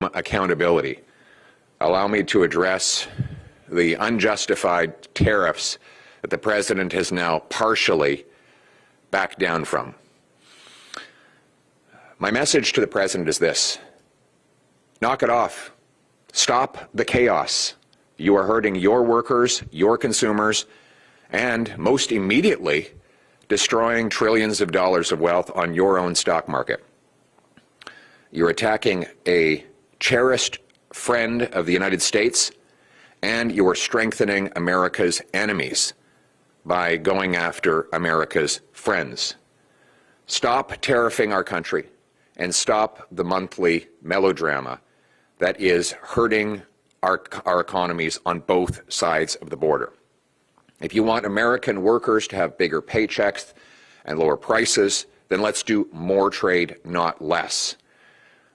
accountability. Allow me to address the unjustified tariffs that the President has now partially backed down from. My message to the President is this: knock it off. Stop the chaos. You are hurting your workers, your consumers, and most immediately destroying trillions of dollars of wealth on your own stock market. You're attacking a cherished friend of the United States, and you are strengthening America's enemies by going after America's friends. Stop tariffing our country and stop the monthly melodrama that is hurting our economies on both sides of the border. If you want American workers to have bigger paychecks and lower prices, then let's do more trade, not less.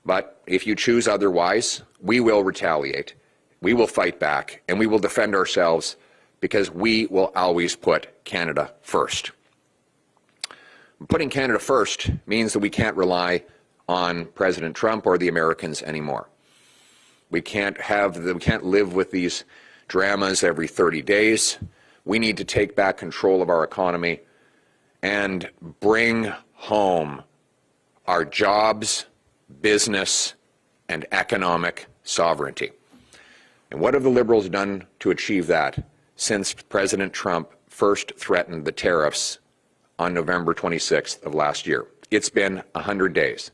But if you choose otherwise, we will retaliate, we will fight back, and we will defend ourselves because we will always put Canada first. Putting Canada first means that we can't rely on President Trump or the Americans anymore. We can't live with these dramas every 30 days. We need to take back control of our economy and bring home our jobs, business, and economic sovereignty. And what have the Liberals done to achieve that since President Trump first threatened the tariffs on November 26th of last year? It's been 100 days.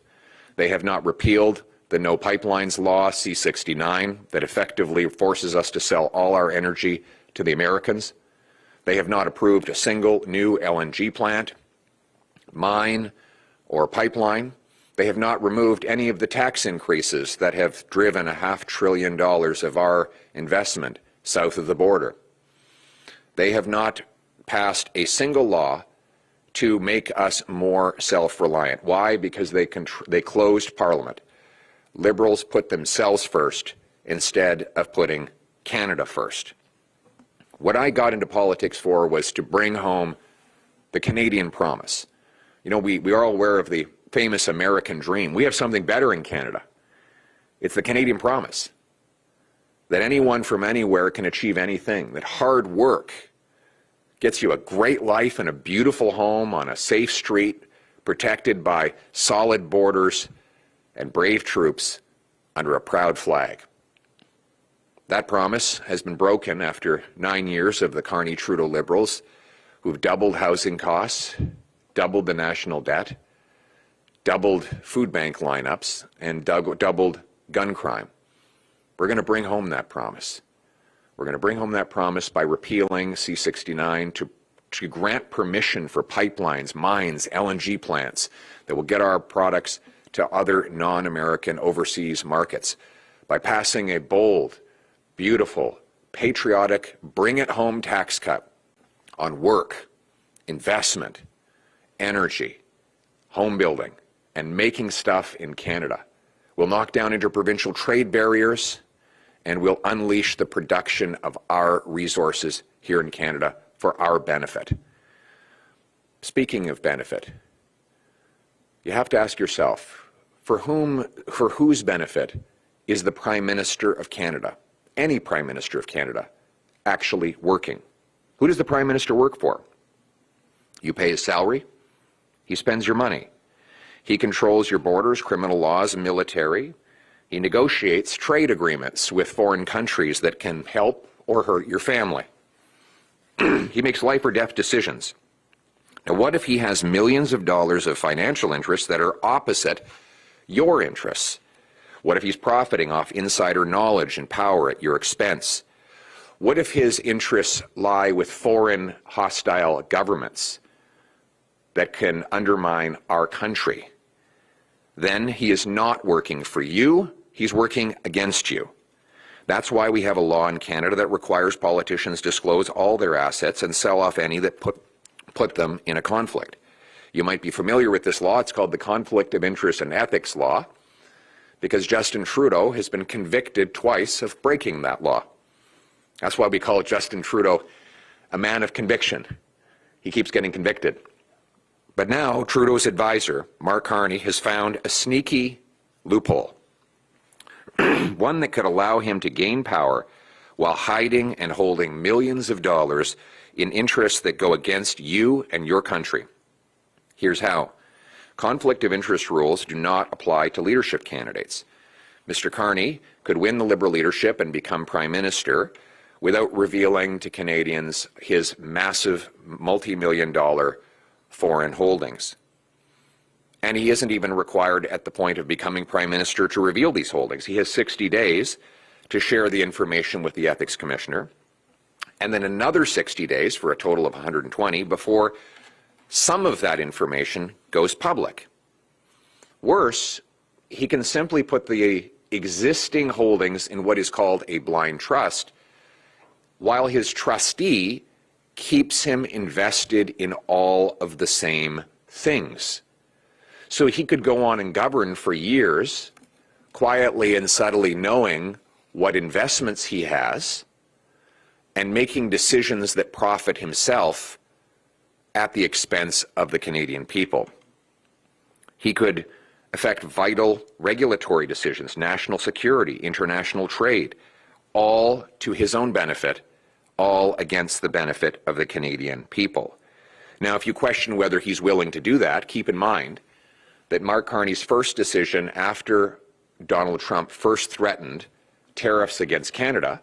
They have not repealed the No Pipelines Law, C-69, that effectively forces us to sell all our energy to the Americans. They have not approved a single new LNG plant, mine, or pipeline. They have not removed any of the tax increases that have driven $500 billion of our investment south of the border. They have not passed a single law to make us more self-reliant. Why? Because they closed Parliament. Liberals put themselves first instead of putting Canada first. What I got into politics for was to bring home the Canadian promise. You know, we are all aware of the famous American dream. We have something better in Canada. It's the Canadian promise that anyone from anywhere can achieve anything, that hard work gets you a great life and a beautiful home on a safe street, protected by solid borders and brave troops under a proud flag. That promise has been broken after 9 years of the Carney-Trudeau Liberals, who've doubled housing costs, doubled the national debt, doubled food bank lineups, and doubled gun crime. We're going to bring home that promise. We're going to bring home that promise by repealing C-69 to grant permission for pipelines, mines, LNG plants that will get our products to other non-American overseas markets, by passing a bold, beautiful, patriotic, bring-it-home tax cut on work, investment, energy, home building, and making stuff in Canada. We'll knock down interprovincial trade barriers, and we'll unleash the production of our resources here in Canada for our benefit. Speaking of benefit, you have to ask yourself, for whose benefit is the Prime Minister of Canada, any Prime Minister of Canada, actually working? Who does the Prime Minister work for? You pay his salary, he spends your money. He controls your borders, criminal laws, and military. He negotiates trade agreements with foreign countries that can help or hurt your family. He makes life or death decisions. Now, what if he has millions of dollars of financial interests that are opposite your interests? What if he's profiting off insider knowledge and power at your expense? What if his interests lie with foreign hostile governments that can undermine our country? Then he is not working for you, he's working against you. That's why we have a law in Canada that requires politicians disclose all their assets and sell off any that put them in a conflict. You might be familiar with this law. It's called the Conflict of Interest and Ethics Law, because Justin Trudeau has been convicted twice of breaking that law. That's why we call Justin Trudeau a man of conviction. He keeps getting convicted. But now Trudeau's advisor, Mark Carney, has found a sneaky loophole. one that could allow him to gain power while hiding and holding millions of dollars in interests that go against you and your country. Here's how. Conflict of interest rules do not apply to leadership candidates. Mr. Carney could win the Liberal leadership and become Prime Minister without revealing to Canadians his massive multi-million-dollar foreign holdings. And he isn't even required at the point of becoming Prime Minister to reveal these holdings. He has 60 days to share the information with the Ethics Commissioner, and then another 60 days for a total of 120 before some of that information goes public. Worse, he can simply put the existing holdings in what is called a blind trust, while his trustee keeps him invested in all of the same things. So he could go on and govern for years, quietly and subtly knowing what investments he has and making decisions that profit himself at the expense of the Canadian people. He could affect vital regulatory decisions, national security, international trade, all to his own benefit, all against the benefit of the Canadian people. Now, if you question whether he's willing to do that, keep in mind that Mark Carney's first decision after Donald Trump first threatened tariffs against Canada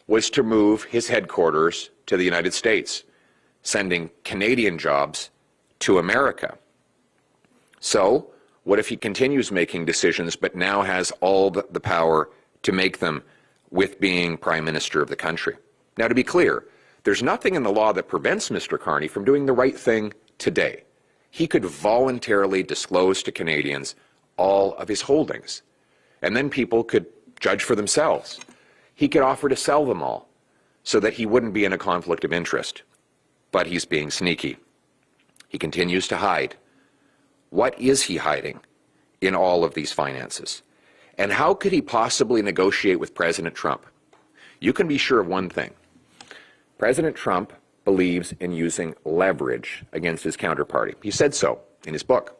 was to move his headquarters to the United States, sending Canadian jobs to America. So, what if he continues making decisions but now has all the power to make them with being Prime Minister of the country? Now, to be clear, there's nothing in the law that prevents Mr. Carney from doing the right thing today. He could voluntarily disclose to Canadians all of his holdings, and then people could judge for themselves. He could offer to sell them all so that he wouldn't be in a conflict of interest. But he's being sneaky. He continues to hide. What is he hiding in all of these finances? And how could he possibly negotiate with President Trump? You can be sure of one thing. President Trump believes in using leverage against his counterparty. He said so in his book.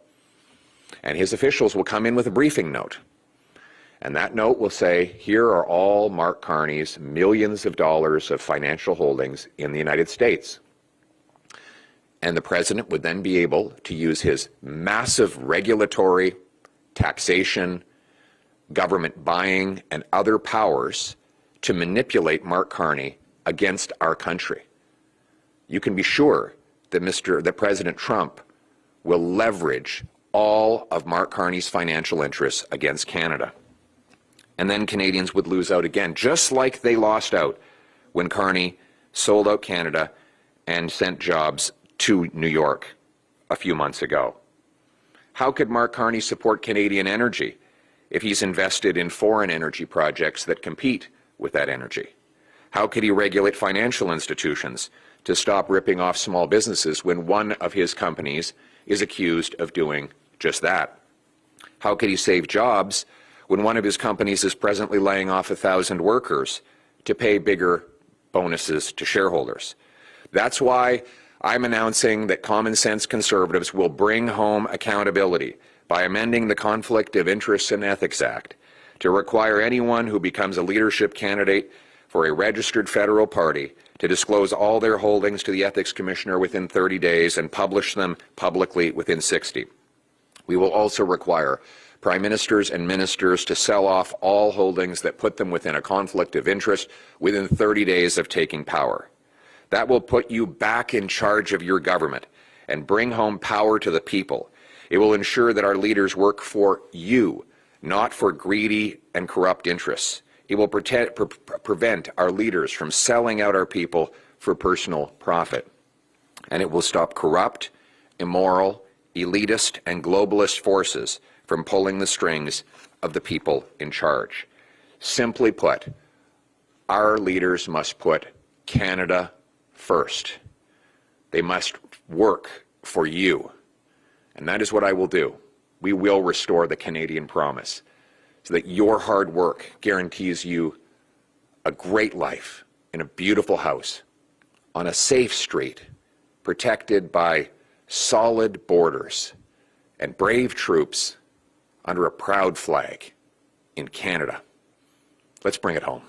And his officials will come in with a briefing note. And that note will say, here are all Mark Carney's millions of dollars of financial holdings in the United States. And the president would then be able to use his massive regulatory, taxation, government buying, and other powers to manipulate Mark Carney against our country. You can be sure that President Trump will leverage all of Mark Carney's financial interests against Canada. And then Canadians would lose out again, just like they lost out when Carney sold out Canada and sent jobs to New York a few months ago. How could Mark Carney support Canadian energy if he's invested in foreign energy projects that compete with that energy? How could he regulate financial institutions to stop ripping off small businesses when one of his companies is accused of doing just that? How could he save jobs when one of his companies is presently laying off 1,000 workers to pay bigger bonuses to shareholders? That's why I'm announcing that common sense conservatives will bring home accountability by amending the Conflict of Interests and Ethics Act to require anyone who becomes a leadership candidate for a registered federal party to disclose all their holdings to the Ethics Commissioner within 30 days and publish them publicly within 60. We will also require Prime Ministers and Ministers to sell off all holdings that put them within a conflict of interest within 30 days of taking power. That will put you back in charge of your government and bring home power to the people. It will ensure that our leaders work for you, not for greedy and corrupt interests. It will prevent our leaders from selling out our people for personal profit. And it will stop corrupt, immoral, elitist, and globalist forces from pulling the strings of the people in charge. Simply put, our leaders must put Canada first. They must work for you. And that is what I will do. We will restore the Canadian promise so that your hard work guarantees you a great life in a beautiful house on a safe street, protected by solid borders and brave troops under a proud flag in Canada. Let's bring it home.